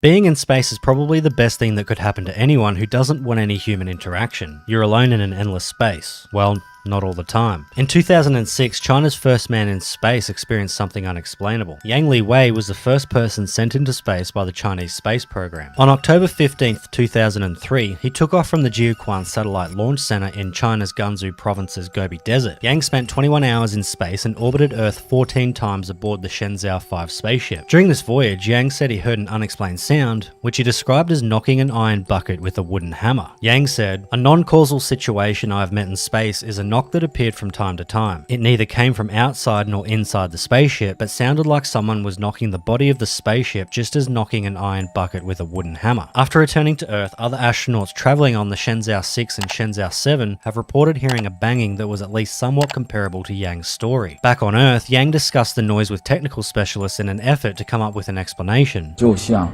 Being in space is probably the best thing that could happen to anyone who doesn't want any human interaction. You're alone in an endless space. Well, not all the time. In 2006, China's first man in space experienced something unexplainable. Yang Liwei was the first person sent into space by the Chinese space program. On October 15, 2003, he took off from the Jiuquan Satellite Launch Center in China's Gansu Province's Gobi Desert. Yang spent 21 hours in space and orbited Earth 14 times aboard the Shenzhou 5 spaceship. During this voyage, Yang said he heard an unexplained sound, which he described as knocking an iron bucket with a wooden hammer. Yang said, "A non-causal situation I have met in space is a knock that appeared from time to time. It neither came from outside nor inside the spaceship, but sounded like someone was knocking the body of the spaceship just as knocking an iron bucket with a wooden hammer." After returning to Earth, other astronauts traveling on the Shenzhou 6 and Shenzhou 7 have reported hearing a banging that was at least somewhat comparable to Yang's story. Back on Earth, Yang discussed the noise with technical specialists in an effort to come up with an explanation. 就像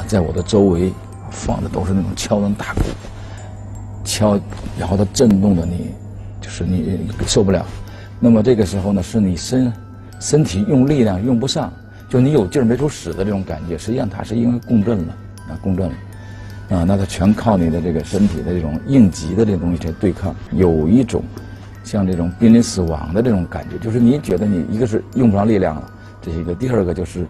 在我的周围放的都是那种敲锣打鼓，敲，然后它震动的你。 就是你受不了，那么这个时候呢，是你身体用力量用不上，就你有劲儿没处使的这种感觉，实际上它是因为共振了，共振了，那它全靠你的这个身体的这种应急的这东西去对抗，有一种像这种濒临死亡的这种感觉，就是你觉得你一个是用不上力量了，这是一个，第二个就是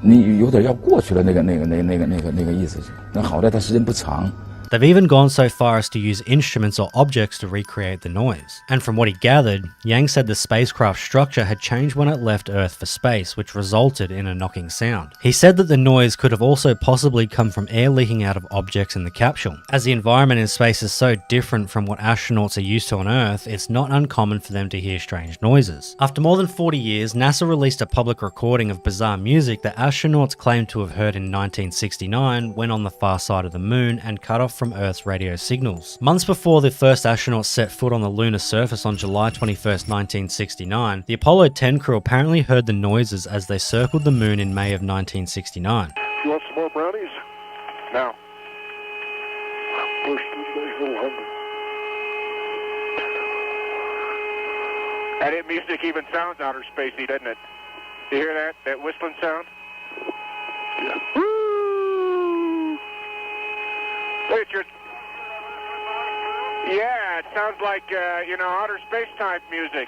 你有点要过去了那个意思，那好在它时间不长。 They've even gone so far as to use instruments or objects to recreate the noise. And from what he gathered, Yang said the spacecraft's structure had changed when it left Earth for space, which resulted in a knocking sound. He said that the noise could have also possibly come from air leaking out of objects in the capsule. As the environment in space is so different from what astronauts are used to on Earth, it's not uncommon for them to hear strange noises. After more than 40 years, NASA released a public recording of bizarre music that astronauts claimed to have heard in 1969 when on the far side of the moon and cut off from Earth's radio signals. Months before the first astronauts set foot on the lunar surface on July 21st, 1969, the Apollo 10 crew apparently heard the noises as they circled the moon in May of 1969. You want some more brownies? Now. First, a little hungry. That music even sounds outer spacey, doesn't it? You hear that? That whistling sound? Yeah. Look at your... Yeah, it sounds like, outer space type music.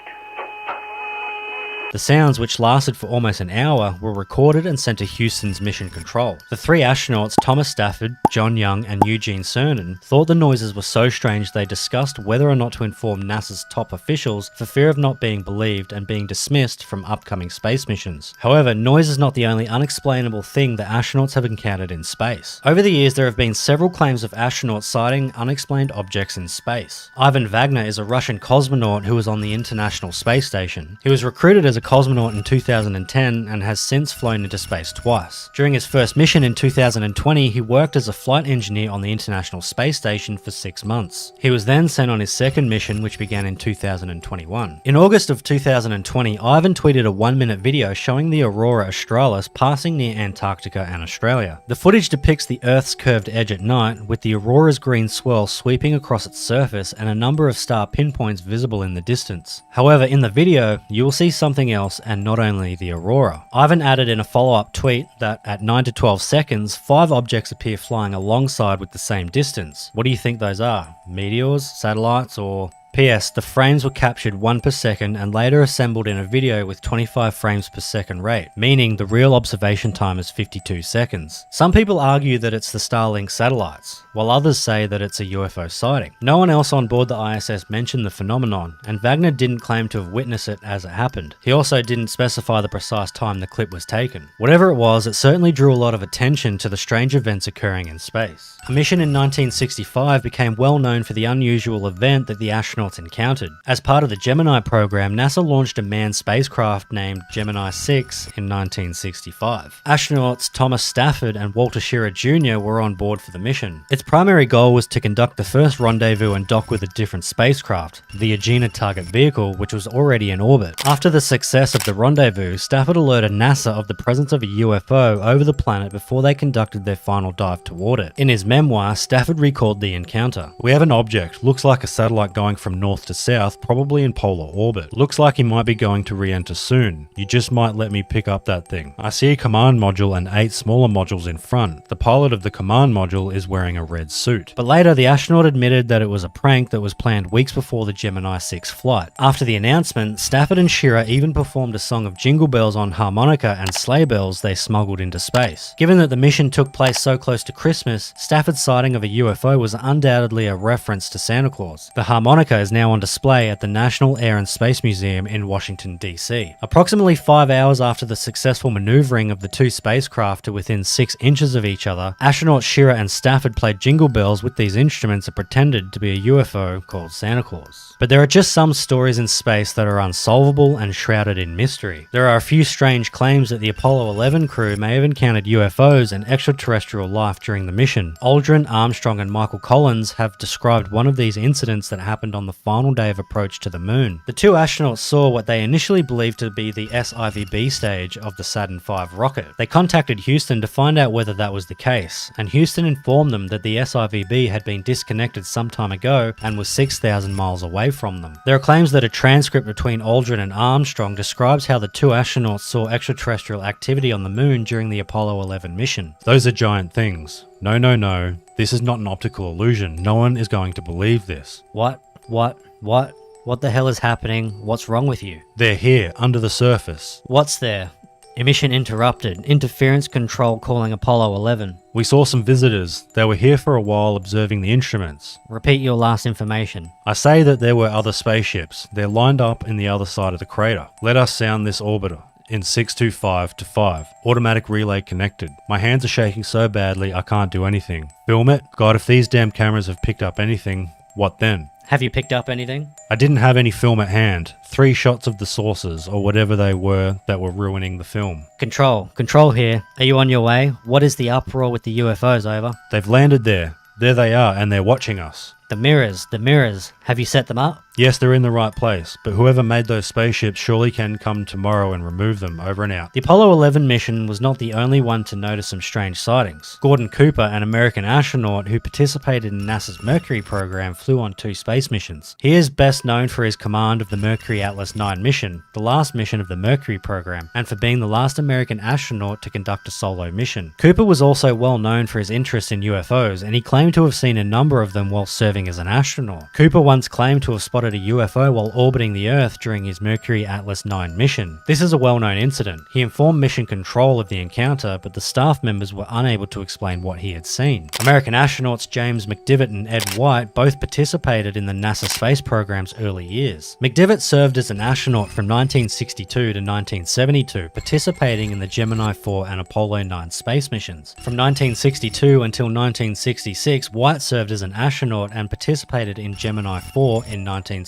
The sounds, which lasted for almost an hour, were recorded and sent to Houston's Mission Control. The three astronauts, Thomas Stafford, John Young, and Eugene Cernan, thought the noises were so strange they discussed whether or not to inform NASA's top officials for fear of not being believed and being dismissed from upcoming space missions. However, noise is not the only unexplainable thing that astronauts have encountered in space. Over the years, there have been several claims of astronauts sighting unexplained objects in space. Ivan Wagner is a Russian cosmonaut who was on the International Space Station. He was recruited as a cosmonaut in 2010 and has since flown into space twice. During his first mission in 2020, he worked as a flight engineer on the International Space Station for 6 months. He was then sent on his second mission, which began in 2021. In August of 2020, Ivan tweeted a 1-minute video showing the Aurora Australis passing near Antarctica and Australia. The footage depicts the Earth's curved edge at night, with the Aurora's green swirl sweeping across its surface and a number of star pinpoints visible in the distance. However, in the video, you will see something else, and not only the aurora. Ivan added in a follow-up tweet that at 9 to 12 seconds, 5 objects appear flying alongside with the same distance. What do you think those are? Meteors, satellites, or... P.S. The frames were captured 1 per second and later assembled in a video with 25 frames per second rate, meaning the real observation time is 52 seconds. Some people argue that it's the Starlink satellites, while others say that it's a UFO sighting. No one else on board the ISS mentioned the phenomenon, and Wagner didn't claim to have witnessed it as it happened. He also didn't specify the precise time the clip was taken. Whatever it was, it certainly drew a lot of attention to the strange events occurring in space. A mission in 1965 became well known for the unusual event that the astronauts encountered. As part of the Gemini program, NASA launched a manned spacecraft named Gemini 6 in 1965. Astronauts Thomas Stafford and Walter Schirra Jr. were on board for the mission. Its primary goal was to conduct the first rendezvous and dock with a different spacecraft, the Agena target vehicle, which was already in orbit. After the success of the rendezvous, Stafford alerted NASA of the presence of a UFO over the planet before they conducted their final dive toward it. In his memoir, Stafford recalled the encounter. "We have an object, looks like a satellite going for from north to south, probably in polar orbit. Looks like he might be going to re-enter soon. You just might let me pick up that thing. I see a command module and 8 smaller modules in front. The pilot of the command module is wearing a red suit. But later, the astronaut admitted that it was a prank that was planned weeks before the Gemini 6 flight. After the announcement, Stafford and Shearer even performed a song of Jingle Bells on harmonica and sleigh bells they smuggled into space. Given that the mission took place so close to Christmas, Stafford's sighting of a UFO was undoubtedly a reference to Santa Claus. The harmonica is now on display at the National Air and Space Museum in Washington, D.C. Approximately 5 hours after the successful maneuvering of the two spacecraft to within 6 inches of each other, astronauts Shearer and Stafford played jingle bells with these instruments and pretended to be a UFO called Santa Claus. But there are just some stories in space that are unsolvable and shrouded in mystery. There are a few strange claims that the Apollo 11 crew may have encountered UFOs and extraterrestrial life during the mission. Aldrin, Armstrong and Michael Collins have described one of these incidents that happened on the final day of approach to the moon. The two astronauts saw what they initially believed to be the SIVB stage of the Saturn V rocket. They contacted Houston to find out whether that was the case, and Houston informed them that the SIVB had been disconnected some time ago and was 6,000 miles away from them. There are claims that a transcript between Aldrin and Armstrong describes how the two astronauts saw extraterrestrial activity on the moon during the Apollo 11 mission. Those are giant things. No, no, no. This is not an optical illusion. No one is going to believe this. What? What the hell is happening? What's wrong with you? They're here, under the surface. What's there? Emission interrupted. Interference control calling Apollo 11. We saw some visitors. They were here for a while observing the instruments. Repeat your last information. I say that there were other spaceships. They're lined up in the other side of the crater. Let us sound this orbiter. In 625 to 5. Automatic relay connected. My hands are shaking so badly I can't do anything. Film it? God, if these damn cameras have picked up anything, what then? Have you picked up anything? I didn't have any film at hand. 3 shots of the sources, or whatever they were, that were ruining the film. Control here. Are you on your way? What is the uproar with the UFOs, over? They've landed there. There they are, and they're watching us. The mirrors. Have you set them up? Yes, they're in the right place, but whoever made those spaceships surely can come tomorrow and remove them. Over and out. The Apollo 11 mission was not the only one to notice some strange sightings. Gordon Cooper, an American astronaut who participated in NASA's Mercury program, flew on 2 space missions. He is best known for his command of the Mercury Atlas 9 mission, the last mission of the Mercury program, and for being the last American astronaut to conduct a solo mission. Cooper was also well known for his interest in UFOs, and he claimed to have seen a number of them while serving as an astronaut. Cooper once claimed to have spotted a UFO while orbiting the Earth during his Mercury Atlas 9 mission. This is a well-known incident. He informed Mission Control of the encounter, but the staff members were unable to explain what he had seen. American astronauts James McDivitt and Ed White both participated in the NASA space program's early years. McDivitt served as an astronaut from 1962 to 1972, participating in the Gemini 4 and Apollo 9 space missions. From 1962 until 1966, White served as an astronaut and participated in Gemini 4 in 1965.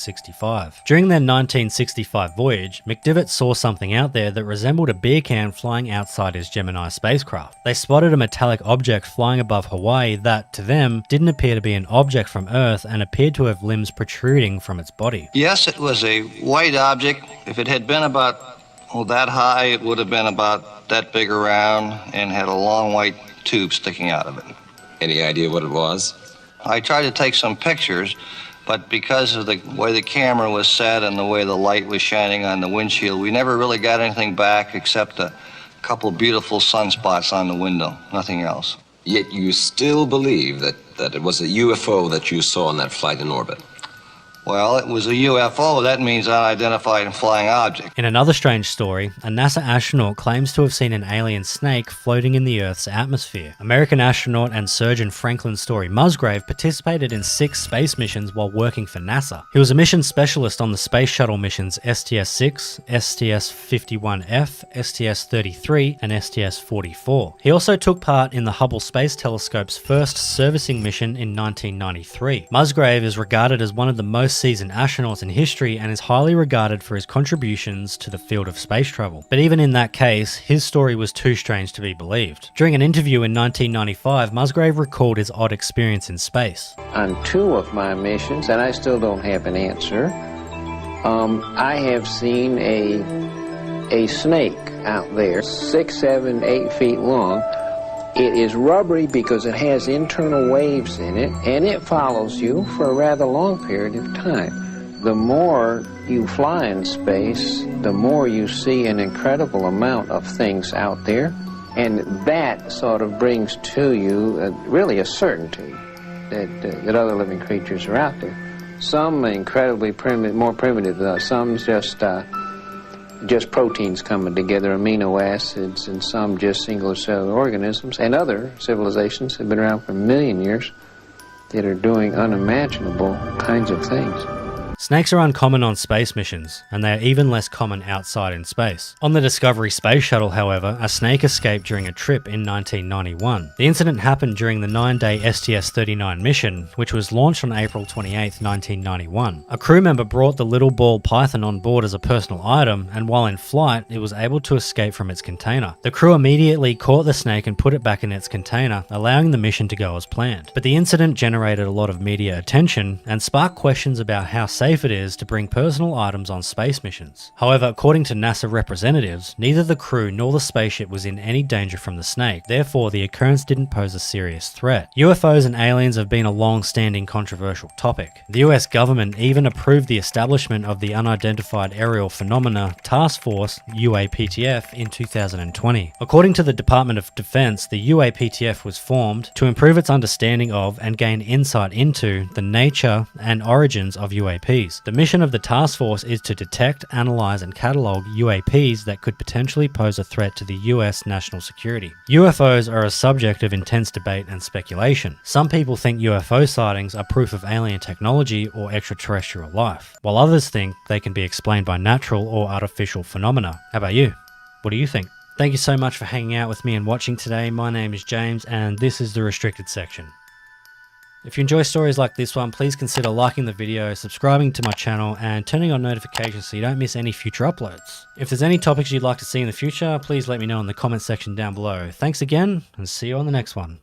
During their 1965 voyage, McDivitt saw something out there that resembled a beer can flying outside his Gemini spacecraft. They spotted a metallic object flying above Hawaii that, to them, didn't appear to be an object from Earth and appeared to have limbs protruding from its body. Yes, it was a white object. If it had been about that high, it would have been about that big around and had a long white tube sticking out of it. Any idea what it was? I tried to take some pictures, but because of the way the camera was set and the way the light was shining on the windshield, we never really got anything back except a couple beautiful sunspots on the window, nothing else. Yet you still believe that it was a UFO that you saw on that flight in orbit? Well, it was a UFO. That means unidentified flying object. In another strange story, a NASA astronaut claims to have seen an alien snake floating in the Earth's atmosphere. American astronaut and surgeon Franklin Story Musgrave participated in 6 space missions while working for NASA. He was a mission specialist on the space shuttle missions STS-6, STS-51F, STS-33, and STS-44. He also took part in the Hubble Space Telescope's first servicing mission in 1993. Musgrave is regarded as one of the most seasoned astronauts in history and is highly regarded for his contributions to the field of space travel. But even in that case, his story was too strange to be believed. During an interview in 1995, Musgrave recalled his odd experience in space. On 2 of my missions, and I still don't have an answer, I have seen a snake out there, 6, 7, 8 feet long. It is rubbery because it has internal waves in it, and it follows you for a rather long period of time. the more you fly in space, the more you see an incredible amount of things out there, and that sort of brings to you really a certainty that other living creatures are out there. Some incredibly primitive, more primitive. Some just proteins coming together, amino acids, and some just single cellular organisms. And other civilizations have been around for a million years that are doing unimaginable kinds of things. Snakes are uncommon on space missions, and they are even less common outside in space. On the Discovery space shuttle, however, a snake escaped during a trip in 1991. The incident happened during the 9-day STS-39 mission, which was launched on April 28, 1991. A crew member brought the little ball python on board as a personal item, and while in flight, it was able to escape from its container. The crew immediately caught the snake and put it back in its container, allowing the mission to go as planned. But the incident generated a lot of media attention and sparked questions about how safe it is to bring personal items on space missions. However, according to NASA representatives, neither the crew nor the spaceship was in any danger from the snake, therefore the occurrence didn't pose a serious threat. UFOs and aliens have been a long-standing controversial topic. The US government even approved the establishment of the Unidentified Aerial Phenomena Task Force, UAPTF, in 2020. According to the Department of Defense, the UAPTF was formed to improve its understanding of and gain insight into the nature and origins of UAPs. The mission of the task force is to detect, analyze, and catalogue UAPs that could potentially pose a threat to the US national security. UFOs are a subject of intense debate and speculation. Some people think UFO sightings are proof of alien technology or extraterrestrial life, while others think they can be explained by natural or artificial phenomena. How about you? What do you think? Thank you so much for hanging out with me and watching today. My name is James, and this is the Restricted Section. If you enjoy stories like this one, please consider liking the video, subscribing to my channel, and turning on notifications so you don't miss any future uploads. If there's any topics you'd like to see in the future, please let me know in the comment section down below. Thanks again, and see you on the next one.